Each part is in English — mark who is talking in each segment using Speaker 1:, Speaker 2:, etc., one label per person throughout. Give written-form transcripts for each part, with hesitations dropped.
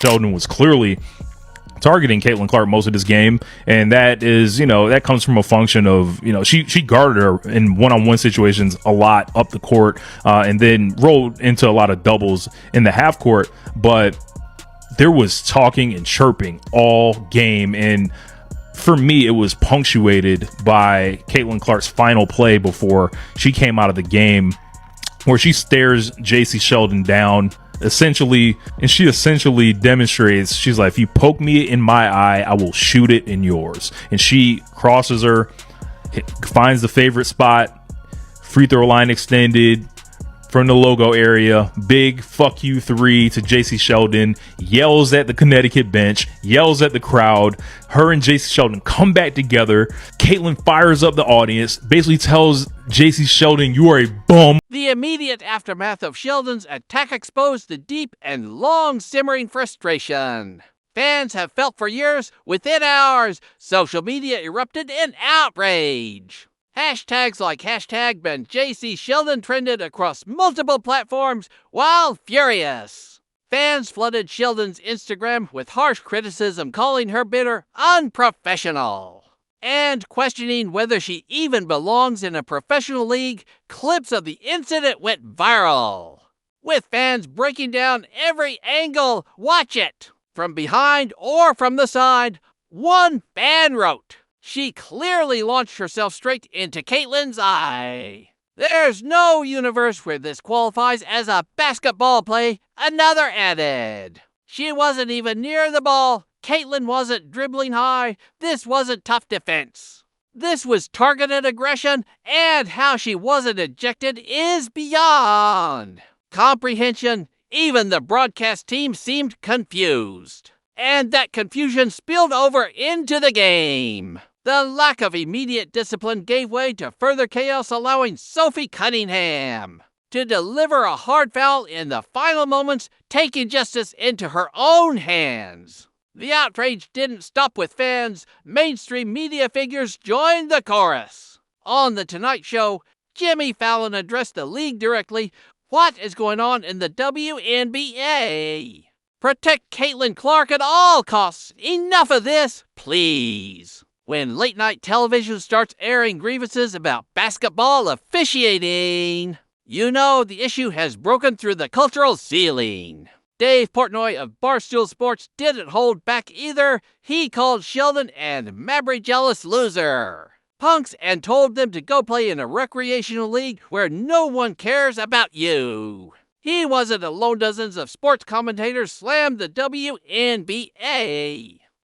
Speaker 1: Sheldon was clearly targeting Caitlin Clark most of this game, and that is, that comes from a function of, she guarded her in one-on-one situations a lot up the court, and then rolled into a lot of doubles in the half court, but there was talking and chirping all game, and for me it was punctuated by Caitlin Clark's final play before she came out of the game, where she stares Jacy Sheldon down essentially demonstrates, she's like, if you poke me in my eye, I will shoot it in yours. And she crosses her, finds the favorite spot, free throw line extended from the logo area, big fuck you 3 to Jacy Sheldon, yells at the Connecticut bench, yells at the crowd. Her and Jacy Sheldon come back together. Caitlin fires up the audience, basically tells Jacy Sheldon, you are a bum.
Speaker 2: The immediate aftermath of Sheldon's attack exposed the deep and long simmering frustration fans have felt for years. Within hours, social media erupted in outrage. Hashtags like #BenJacy Sheldon trended across multiple platforms while furious. Fans flooded Sheldon's Instagram with harsh criticism, calling her bitter, unprofessional, and questioning whether she even belongs in a professional league. Clips of the incident went viral, with fans breaking down every angle. Watch it! From behind or from the side, one fan wrote, she clearly launched herself straight into Caitlin's eye. There's no universe where this qualifies as a basketball play, another added. She wasn't even near the ball. Caitlin wasn't dribbling high. This wasn't tough defense. This was targeted aggression, and how she wasn't ejected is beyond comprehension. Even the broadcast team seemed confused, and that confusion spilled over into the game. The lack of immediate discipline gave way to further chaos, allowing Sophie Cunningham to deliver a hard foul in the final moments, taking justice into her own hands. The outrage didn't stop with fans. Mainstream media figures joined the chorus. On The Tonight Show, Jimmy Fallon addressed the league directly. What is going on in the WNBA? Protect Caitlin Clark at all costs. Enough of this, please. When late-night television starts airing grievances about basketball officiating, you know the issue has broken through the cultural ceiling. Dave Portnoy of Barstool Sports didn't hold back either. He called Sheldon and Mabry jealous loser punks and told them to go play in a recreational league where no one cares about you. He wasn't alone. Dozens of sports commentators slammed the WNBA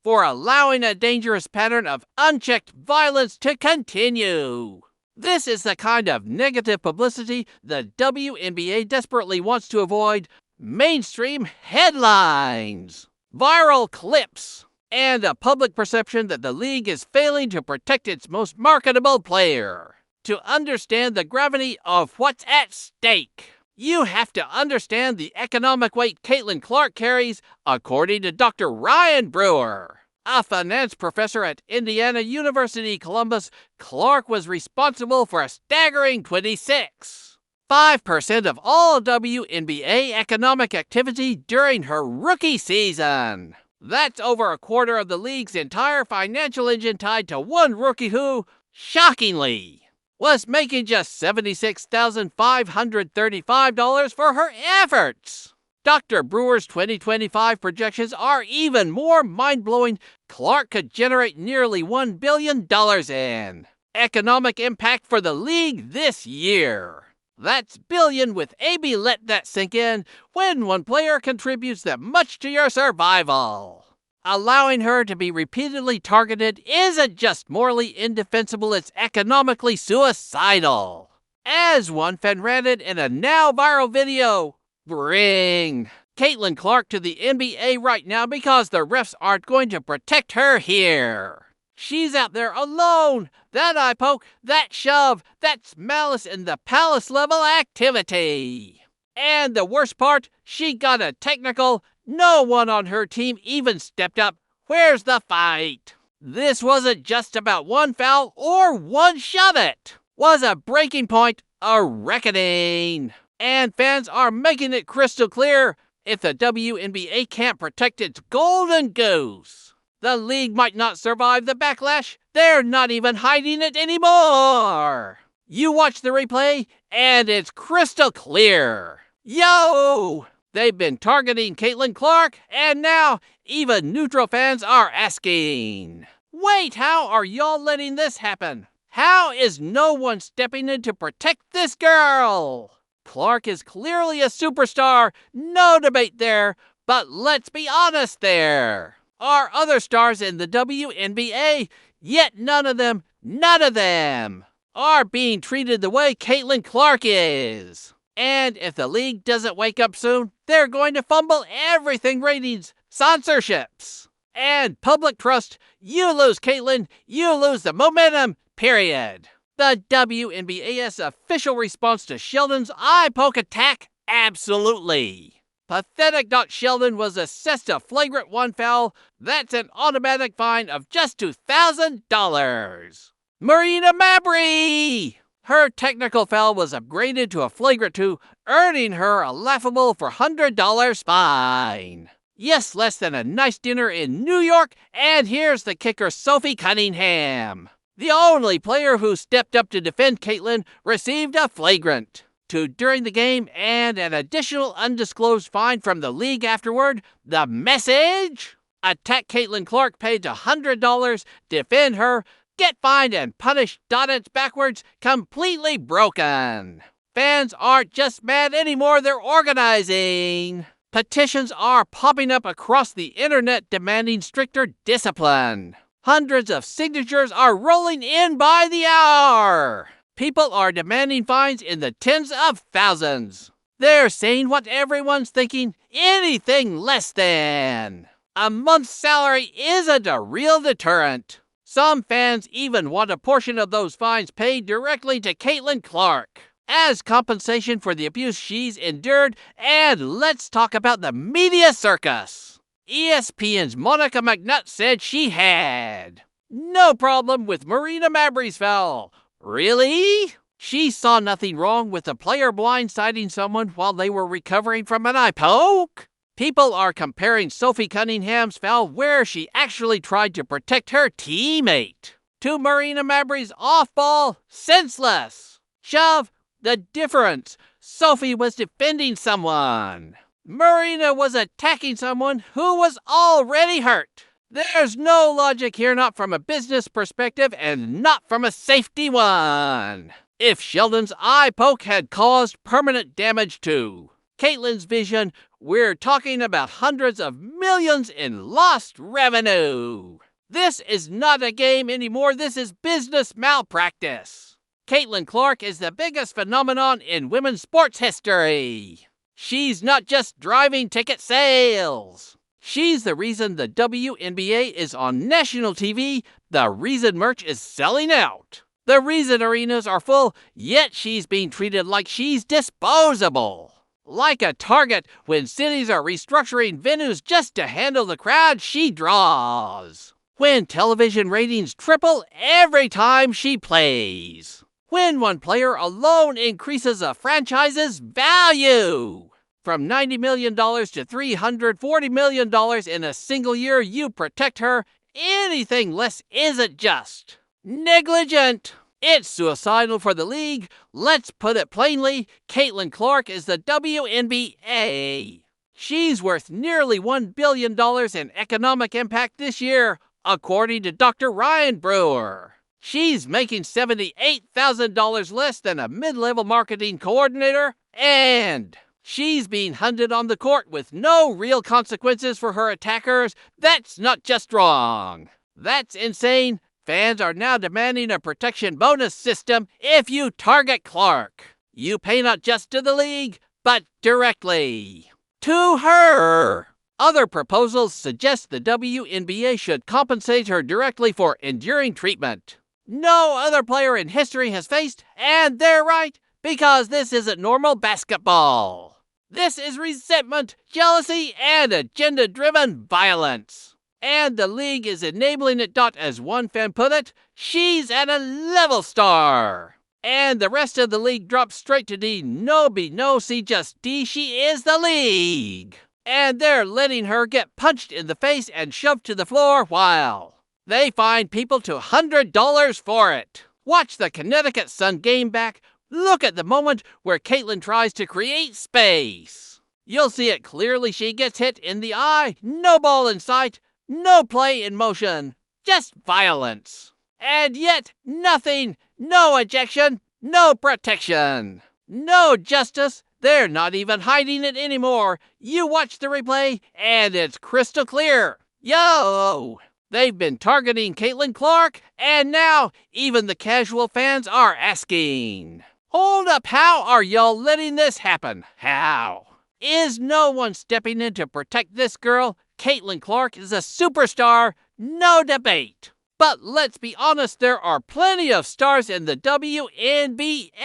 Speaker 2: for allowing a dangerous pattern of unchecked violence to continue. This is the kind of negative publicity the WNBA desperately wants to avoid. Mainstream headlines, viral clips, and a public perception that the league is failing to protect its most marketable player. To understand the gravity of what's at stake, you have to understand the economic weight Caitlin Clark carries, according to Dr. Ryan Brewer, a finance professor at Indiana University, Columbus. Clark was responsible for a staggering 26.5% of all WNBA economic activity during her rookie season. That's over a quarter of the league's entire financial engine tied to one rookie who, shockingly, was making just $76,535 for her efforts. Dr. Brewer's 2025 projections are even more mind-blowing. Clark could generate nearly $1 billion in economic impact for the league this year. That's billion with AB. Let that sink in. When one player contributes that much to your survival, allowing her to be repeatedly targeted isn't just morally indefensible, it's economically suicidal. As one fan ranted in a now viral video, bring Caitlin Clark to the NBA right now because the refs aren't going to protect her here. She's out there alone. That eye poke, that shove, that's malice in the palace level activity. And the worst part, she got a technical. No one on her team even stepped up. Where's the fight? This wasn't just about one foul or one shove. It was a breaking point, a reckoning. And fans are making it crystal clear. if the WNBA can't protect its golden goose. The league might not survive the backlash. They're not even hiding it anymore. You watch the replay, and it's crystal clear. Yo! They've been targeting Caitlin Clark, and now even neutral fans are asking, wait, how are y'all letting this happen? How is no one stepping in to protect this girl? Clark is clearly a superstar, no debate there, but let's be honest there. Are other stars in the WNBA, yet none of them, are being treated the way Caitlin Clark is. And if the league doesn't wake up soon, they're going to fumble everything: ratings, sponsorships, and public trust. You lose Caitlin, you lose the momentum, period. The WNBA's official response to Sheldon's eye poke attack? Absolutely. Pathetic. Sheldon was assessed a flagrant 1 foul. That's an automatic fine of just $2,000. Marina Mabrey! Her technical foul was upgraded to a flagrant 2, earning her a laughable $400 fine. Yes, less than a nice dinner in New York, and here's the kicker, Sophie Cunningham. The only player who stepped up to defend Caitlin received a flagrant 2 during the game and an additional undisclosed fine from the league afterward. The message? Attack Caitlin Clark, paid $100, defend her, get fined and punished. It's backwards, completely broken. Fans aren't just mad anymore, they're organizing. Petitions are popping up across the internet demanding stricter discipline. Hundreds of signatures are rolling in by the hour. People are demanding fines in the tens of thousands. They're saying what everyone's thinking: anything less than a month's salary isn't a real deterrent. Some fans even want a portion of those fines paid directly to Caitlin Clark as compensation for the abuse she's endured. And let's talk about the media circus. ESPN's Monica McNutt said she had no problem with Marina Mabrey's foul. Really? She saw nothing wrong with a player blindsiding someone while they were recovering from an eye poke? People are comparing Sophie Cunningham's foul, where she actually tried to protect her teammate, to Marina Mabrey's off-ball, senseless shove. The difference: Sophie was defending someone. Marina was attacking someone who was already hurt. There's no logic here, not from a business perspective and not from a safety one. If Sheldon's eye poke had caused permanent damage to Caitlin's vision, we're talking about hundreds of millions in lost revenue. This is not a game anymore, this is business malpractice. Caitlin Clark is the biggest phenomenon in women's sports history. She's not just driving ticket sales. She's the reason the WNBA is on national TV, the reason merch is selling out, the reason arenas are full, yet she's being treated like she's disposable. Like a target when cities are restructuring venues just to handle the crowd she draws. When television ratings triple every time she plays. When one player alone increases a franchise's value from $90 million to $340 million in a single year, you protect her. Anything less isn't just negligent. It's suicidal for the league. Let's put it plainly, Caitlin Clark is the WNBA. She's worth nearly $1 billion in economic impact this year, according to Dr. Ryan Brewer. She's making $78,000 less than a mid-level marketing coordinator, and she's being hunted on the court with no real consequences for her attackers. That's not just wrong. That's insane. Fans are now demanding a protection bonus system if you target Clark. You pay not just to the league, but directly to her. Other proposals suggest the WNBA should compensate her directly for enduring treatment no other player in history has faced, and they're right, because this isn't normal basketball. This is resentment, jealousy, and agenda-driven violence. And the league is enabling it. As one fan put it, she's at a level star. And the rest of the league drops straight to D. No B, no C, just D. She is the league. and they're letting her get punched in the face and shoved to the floor while they fine people to $100 for it. Watch the Connecticut Sun game back. Look at the moment where Caitlin tries to create space. You'll see it clearly. She gets hit in the eye. No ball in sight. No play in motion. Just violence. And yet, nothing. No ejection. No protection. No justice. They're not even hiding it anymore. You watch the replay, and it's crystal clear. Yo! They've been targeting Caitlin Clark, and now even the casual fans are asking, hold up, how are y'all letting this happen? How? Is no one stepping in to protect this girl? Caitlin Clark is a superstar, no debate. But let's be honest, there are plenty of stars in the WNBA.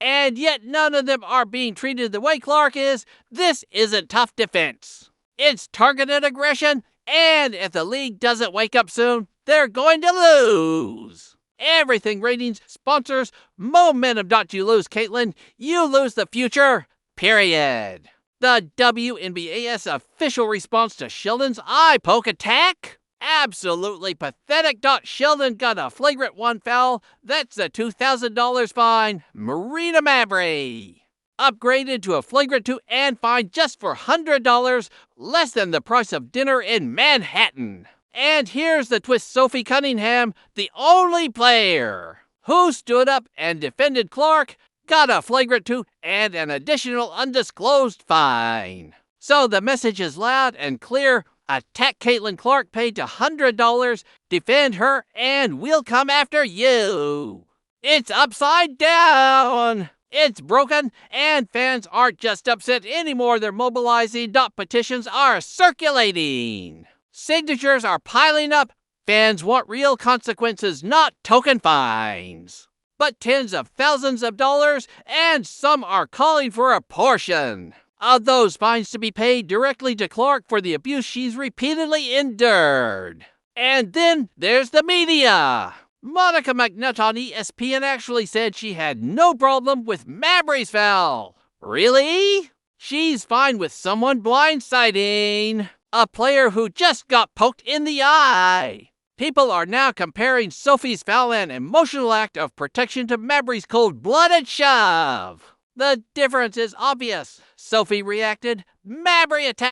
Speaker 2: And yet none of them are being treated the way Clark is. This isn't tough defense. It's targeted aggression, and if the league doesn't wake up soon, they're going to lose. Everything, ratings, sponsors, momentum. You lose, Caitlin. You lose the future, period. The WNBA's official response to Sheldon's eye poke attack? Absolutely pathetic. Sheldon got a flagrant 1 foul. That's a $2,000 fine. Marina Mabry upgraded to a flagrant 2 and fined just for $100, less than the price of dinner in Manhattan. And here's the twist. Sophie Cunningham, the only player who stood up and defended Clark, got a flagrant 2 and an additional undisclosed fine. So the message is loud and clear. Attack Caitlin Clark, paid to $100, defend her, and we'll come after you. It's upside down. It's broken, and fans aren't just upset anymore. They're mobilizing. Petitions are circulating. Signatures are piling up. Fans want real consequences, not token fines, but tens of thousands of dollars, and some are calling for a portion of those fines to be paid directly to Clark for the abuse she's repeatedly endured. And then there's the media. Monica McNutt on ESPN actually said she had no problem with Mabry's foul. Really? She's fine with someone blindsiding a player who just got poked in the eye. People are now comparing Sophie's foul and emotional act of protection to Mabry's cold-blooded shove. The difference is obvious. Sophie reacted, Mabry attacked.